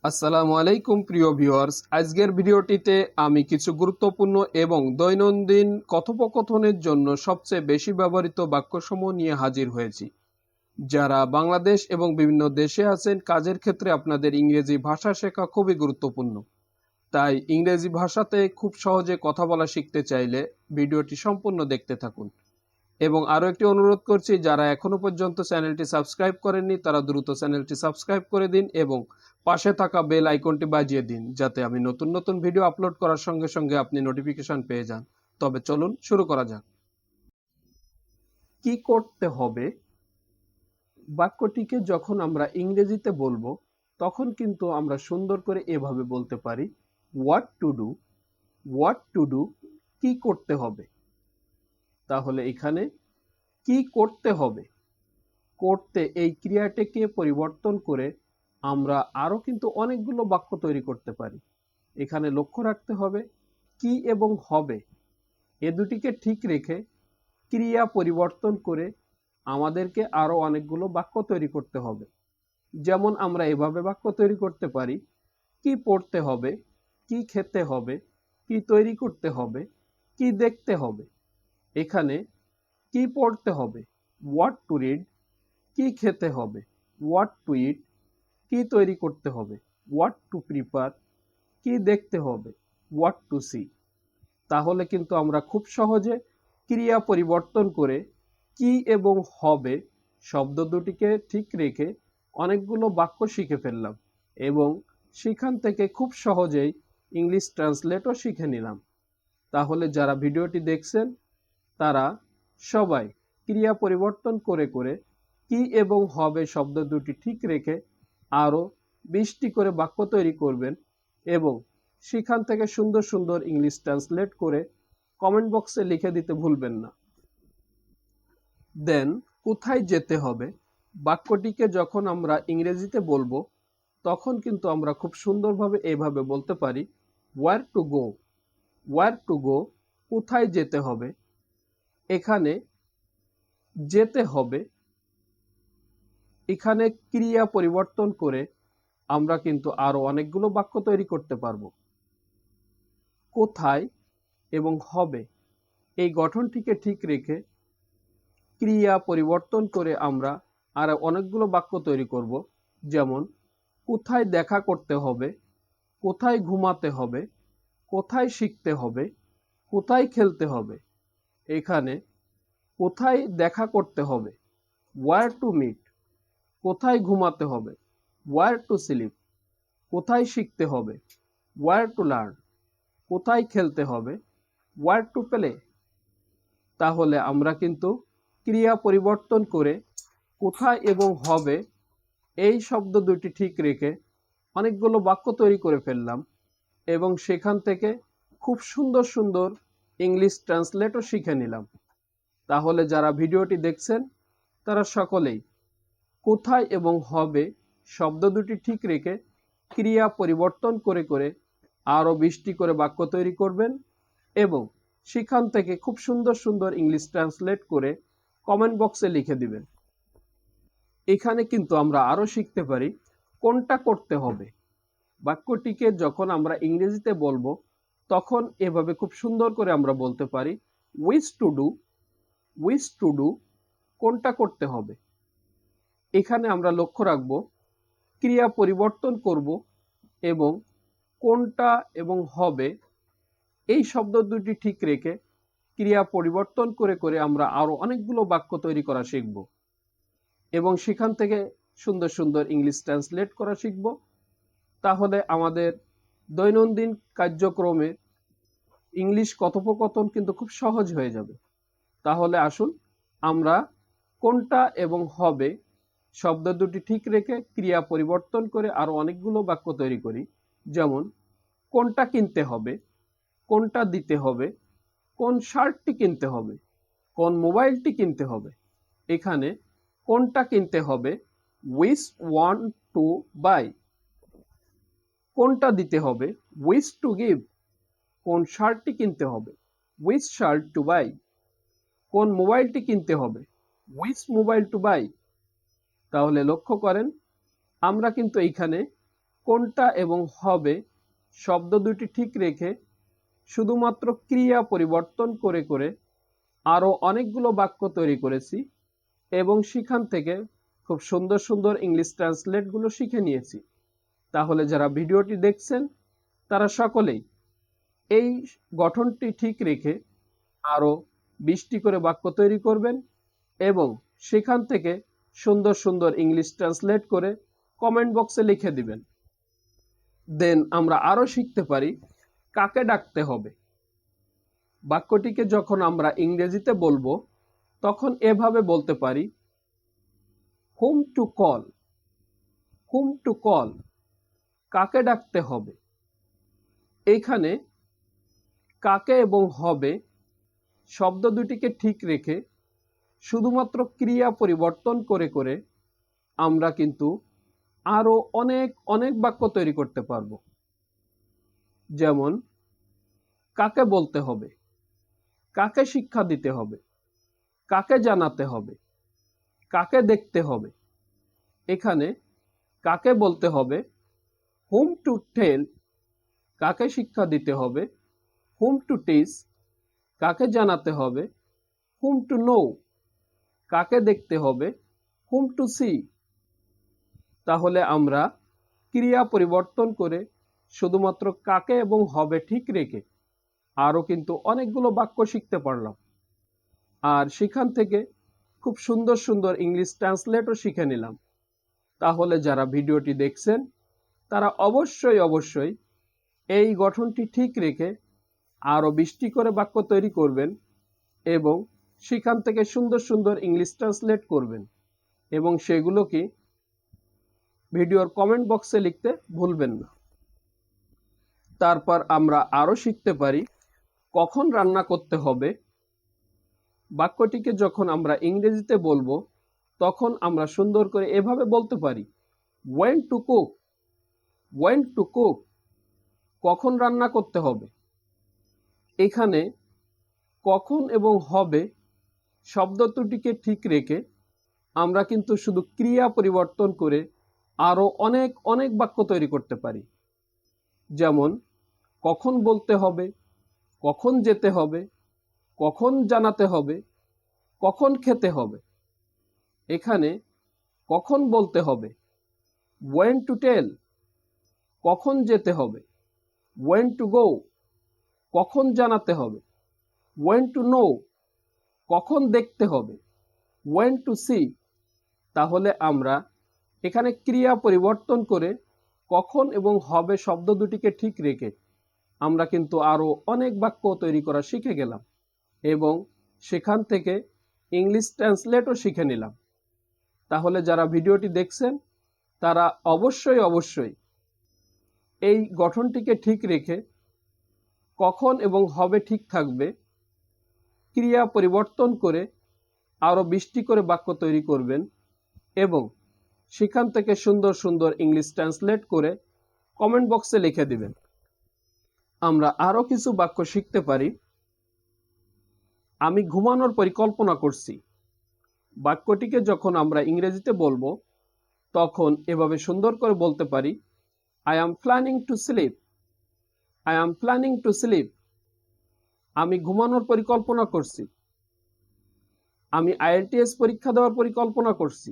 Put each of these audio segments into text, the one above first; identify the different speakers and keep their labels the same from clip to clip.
Speaker 1: আসসালামু আলাইকুম প্রিয় ভিউয়ার্স, আজকের ভিডিওটিতে আমি কিছু গুরুত্বপূর্ণ এবং দৈনন্দিন কথোপকথনের জন্য সবচেয়ে বেশি ব্যবহৃত বাক্যসমূহ নিয়ে হাজির হয়েছি। যারা বাংলাদেশ এবং বিভিন্ন দেশে আছেন, কাজের ক্ষেত্রে আপনাদের ইংরেজি ভাষা শেখা খুবই গুরুত্বপূর্ণ। তাই ইংরেজি ভাষাতে খুব সহজে কথা বলা শিখতে চাইলে ভিডিওটি সম্পূর্ণ দেখতে থাকুন। এবং আরও একটি অনুরোধ করছি, যারা এখনো পর্যন্ত চ্যানেলটি সাবস্ক্রাইব করেননি তারা দ্রুত চ্যানেলটি সাবস্ক্রাইব করে দিন এবং পাশে থাকা বেল আইকনটি বাজিয়ে দিন, যাতে আমি নতুন নতুন ভিডিও আপলোড করার সঙ্গে সঙ্গে আপনি নোটিফিকেশন পেয়ে যান। তবে চলুন শুরু করা যাক। কি করতে হবে বাক্যটিকে যখন আমরা ইংরেজিতে বলবো তখন কিন্তু আমরা সুন্দর করে এভাবে বলতে পারি, what to do. What to do, কি করতে হবে। তাহলে এখানে কি করতে হবে, করতে এই ক্রিয়াটিকে পরিবর্তন করে আমরা আরো কিন্তু অনেকগুলো বাক্য তৈরি করতে পারি। এখানে লক্ষ্য রাখতে হবে কি এবং হবে এ দুটিকে ঠিক রেখে ক্রিয়া পরিবর্তন করে আমাদেরকে আরো অনেকগুলো বাক্য তৈরি করতে হবে। যেমন আমরা এভাবে বাক্য তৈরি করতে পারি, কি পড়তে হবে, কি খেতে হবে, কি তৈরি করতে হবে, কি দেখতে হবে। এখানে কি পড়তে হবে, হোয়াট টু রিড, কি খেতে হবে, হোয়াট টু ইট, কি তৈরি করতে হবে, হোয়াট টু প্রিপার, কি দেখতে হবে, হোয়াট টু সি। তাহলে কিন্তু আমরা খুব সহজে ক্রিয়া পরিবর্তন করে কি এবং হবে শব্দ দুটিকে ঠিক রেখে অনেকগুলো বাক্য শিখে ফেললাম এবং সেখান থেকে খুব সহজেই ইংলিশ ট্রান্সলেটও শিখে নিলাম। তাহলে যারা ভিডিওটি দেখছেন তারা সবাই ক্রিয়া পরিবর্তন করে করে কি এবং হবে শব্দ দুটি ঠিক রেখে আরও 20টি করে বাক্য তৈরি করবেন এবং সেখান থেকে সুন্দর সুন্দর ইংলিশ ট্রান্সলেট করে কমেন্ট বক্সে লিখে দিতে ভুলবেন না। দেন কোথায় যেতে হবে বাক্যটিকে যখন আমরা ইংরেজিতে বলবো তখন কিন্তু আমরা খুব সুন্দরভাবে এইভাবে বলতে পারি, wire to go. Wire to go, কোথায় যেতে হবে। এখানে যেতে হবে, এখানে ক্রিয়া পরিবর্তন করে আমরা কিন্তু আরো অনেকগুলো বাক্য তৈরি করতে পারবো। কোথায় এবং হবে এই গঠনটিকে ঠিক রেখে ক্রিয়া পরিবর্তন করে আমরা আরো অনেকগুলো বাক্য তৈরি করব। যেমন কোথায় দেখা করতে হবে, কোথায় ঘুমাতে হবে, কোথায় শিখতে হবে, কোথায় খেলতে হবে। এখানে কোথায় দেখা করতে হবে, ওয়্যার টু মিট, কোথায় ঘুমাতে হবে, ওয়্যার টু স্লিপ, কোথায় শিখতে হবে, ওয়্যার টু লার্ন, কোথায় খেলতে হবে, ওয়্যার টু প্লে। তাহলে আমরা কিন্তু ক্রিয়া পরিবর্তন করে কোথায় এবং হবে এই শব্দ দুটি ঠিক রেখে অনেকগুলো বাক্য তৈরি করে ফেললাম এবং সেখান থেকে খুব সুন্দর সুন্দর ইংলিশ ট্রান্সলেটও শিখে নিলাম। তাহলে যারা ভিডিওটি দেখছেন তারা সকলেই কোথায় এবং হবে শব্দ দুটি ঠিক রেখে ক্রিয়া পরিবর্তন করে করে আরও 20টি করে বাক্য তৈরি করবেন এবং সেখান থেকে খুব সুন্দর সুন্দর ইংলিশ ট্রান্সলেট করে কমেন্ট বক্সে লিখে দিবেন। এখানে কিন্তু আমরা আরও শিখতে পারি কোনটা করতে হবে। বাক্যটিকে যখন আমরা ইংরেজিতে বলবো তখন এভাবে খুব সুন্দর করে আমরা বলতে পারি, wish to do. Wish to do, কোনটা করতে হবে। এখানে আমরা লক্ষ্য রাখব ক্রিয়া পরিবর্তন করব এবং কোনটা এবং হবে এই শব্দ দুটি ঠিক রেখে ক্রিয়া পরিবর্তন করে করে আমরা আরো অনেকগুলো বাক্য তৈরি করা শিখব এবং সেখান থেকে সুন্দর সুন্দর ইংলিশ ট্রান্সলেট করা শিখব। তাহলে আমাদের দৈনন্দিন কার্যক্রমে ইংলিশ কথোপকথন কিন্তু খুব সহজ হয়ে যাবে। তাহলে আসুন আমরা কোনটা এবং হবে শব্দ দুটি ঠিক রেখে ক্রিয়া পরিবর্তন করে আরো অনেকগুলো বাক্য তৈরি করি। যেমন কোনটা কিনতে হবে, কোনটা দিতে হবে, কোন শার্টটি কিনতে হবে, কোন মোবাইলটি কিনতে হবে। এখানে কোনটা কিনতে হবে, উইচ ওয়ান্ট টু বাই। কোনটা দিতে হবে, উইচ টু গিভ। কোন শার্টটি কিনতে হবে, উইচ শার্ট টু বাই। কোন মোবাইলটি কিনতে হবে, উইচ মোবাইল টু বাই। তাহলে লক্ষ্য করেন আমরা কিন্তু এইখানে কোনটা এবং হবে শব্দ দুটি ঠিক রেখে শুধুমাত্র ক্রিয়া পরিবর্তন করে করে আরও অনেকগুলো বাক্য তৈরি করেছি এবং সেখান থেকে খুব সুন্দর সুন্দর ইংলিশ ট্রান্সলেটগুলো শিখে নিয়েছি। তাহলে যারা ভিডিওটি দেখছেন তারা সকলেই এই গঠনটি ঠিক রেখে আরও 20টি করে বাক্য তৈরি করবেন এবং সেখান থেকে সুন্দর সুন্দর ইংলিশ ট্রান্সলেট করে কমেন্ট বক্সে লিখে দিবেন। দেন আমরা আরও শিখতে পারি কাকে ডাকতে হবে। বাক্যটিকে যখন আমরা ইংরেজিতে বলবো তখন এভাবে বলতে পারি whom to call, whom to call, কাকে ডাকতে হবে। এইখানে কাকে এবং হবে শব্দ দুটিকে ঠিক রেখে শুধুমাত্র ক্রিয়া পরিবর্তন করে করে আমরা কিন্তু আরো অনেক অনেক বাক্য তৈরি করতে পারবো। যেমন কাকে বলতে হবে, কাকে শিক্ষা দিতে হবে, কাকে জানাতে হবে, কাকে দেখতে হবে। এখানে কাকে বলতে হবে হুম টু টেল, কাকে শিক্ষা দিতে হবে হুম টু টিচ, কাকে জানাতে হবে হুম টু নো, কাকে দেখতে হবে হুম টু সি। তাহলে আমরা ক্রিয়া পরিবর্তন করে শুধুমাত্র কাকে এবং হবে ঠিক রেখে আরও কিন্তু অনেকগুলো বাক্য শিখতে পারলাম। আর সেখান থেকে খুব সুন্দর সুন্দর ইংলিশ ট্রান্সলেটও শিখে নিলাম। তাহলে যারা ভিডিওটি দেখছেন তারা অবশ্যই অবশ্যই এই গঠনটি ঠিক রেখে আরও 20টি করে বাক্য তৈরি করবেন এবং সেখান থেকে সুন্দর সুন্দর ইংলিশ ট্রান্সলেট করবেন এবং সেগুলোকে ভিডিওর কমেন্ট বক্সে লিখতে ভুলবেন না। তারপর আমরা আরও শিখতে পারি কখন রান্না করতে হবে। বাক্যটিকে যখন আমরা ইংরেজিতে বলবো তখন আমরা সুন্দর করে এভাবে বলতে পারি when to cook, when to cook, কখন রান্না করতে হবে। এখানে কখন এবং হবে শব্দ দুটিকে ঠিক রেখে আমরা কিন্তু শুধু ক্রিয়া পরিবর্তন করে আরো অনেক অনেক বাক্য তৈরি করতে পারি। যেমন কখন বলতে হবে, কখন যেতে হবে, কখন জানাতে হবে, কখন খেতে হবে। এখানে কখন বলতে হবে when to tell, কখন যেতে হবে when to go, কখন জানাতে হবে when to know, কখন দেখতে হবে when to see। তাহলে আমরা এখানে ক্রিয়া পরিবর্তন করে কখন এবং হবে শব্দ দুটিকে ঠিক রেখে আমরা কিন্তু আরো অনেক বাক্য তৈরি করা শিখে গেলাম এবং সেখান থেকে ইংলিশ ট্রান্সলেটও শিখে নিলাম। তাহলে যারা ভিডিওটি দেখছেন তারা অবশ্যই অবশ্যই এই গঠনটিকে ঠিক রেখে কখন এবং হবে ঠিক থাকবে ক্রিয়া পরিবর্তন করে আরো 20টি করে বাক্য তৈরি করবেন এবং সেখান থেকে সুন্দর সুন্দর ইংলিশ ট্রান্সলেট করে কমেন্ট বক্সে লিখে দিবেন। আমরা আরো কিছু বাক্য শিখতে পারি। আমি ঘুমানোর পরিকল্পনা করছি। বাক্যটিকে যখন আমরা ইংরেজিতে বলবো তখন এভাবে সুন্দর করে বলতে পারি I am planning to sleep, I am planning to sleep, আমি ঘুমানোর পরিকল্পনা করছি। আমি IELTS পরীক্ষা দেওয়ার পরিকল্পনা করছি।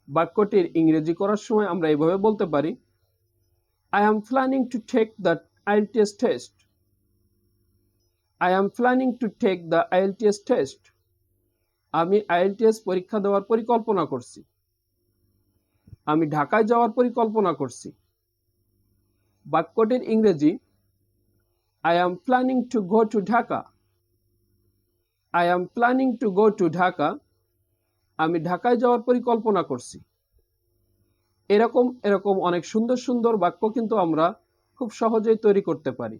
Speaker 1: বাক্যটির ইংরেজি করার সময় আমরা এভাবে বলতে পারি I am planning to take the IELTS test, I am planning to take the IELTS test, আমি IELTS পরীক্ষা দেওয়ার পরিকল্পনা করছি। আমি ঢাকায় যাওয়ার পরিকল্পনা করছি। বাক্যটির ইংরেজি I am planning to go to Dhaka, I am planning to go to Dhaka, আমি ঢাকায় যাওয়ার পরিকল্পনা করছি। এরকম এরকম অনেক সুন্দর সুন্দর বাক্য কিন্তু আমরা খুব সহজেই তৈরি করতে পারি।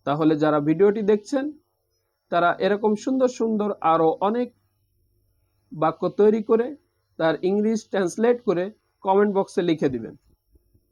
Speaker 1: তাহলে যারা ভিডিওটি দেখছেন তারা এরকম সুন্দর সুন্দর আরো অনেক বাক্য তৈরি করে তার ইংলিশ ট্রান্সলেট করে কমেন্ট বক্সে লিখে দিবেন।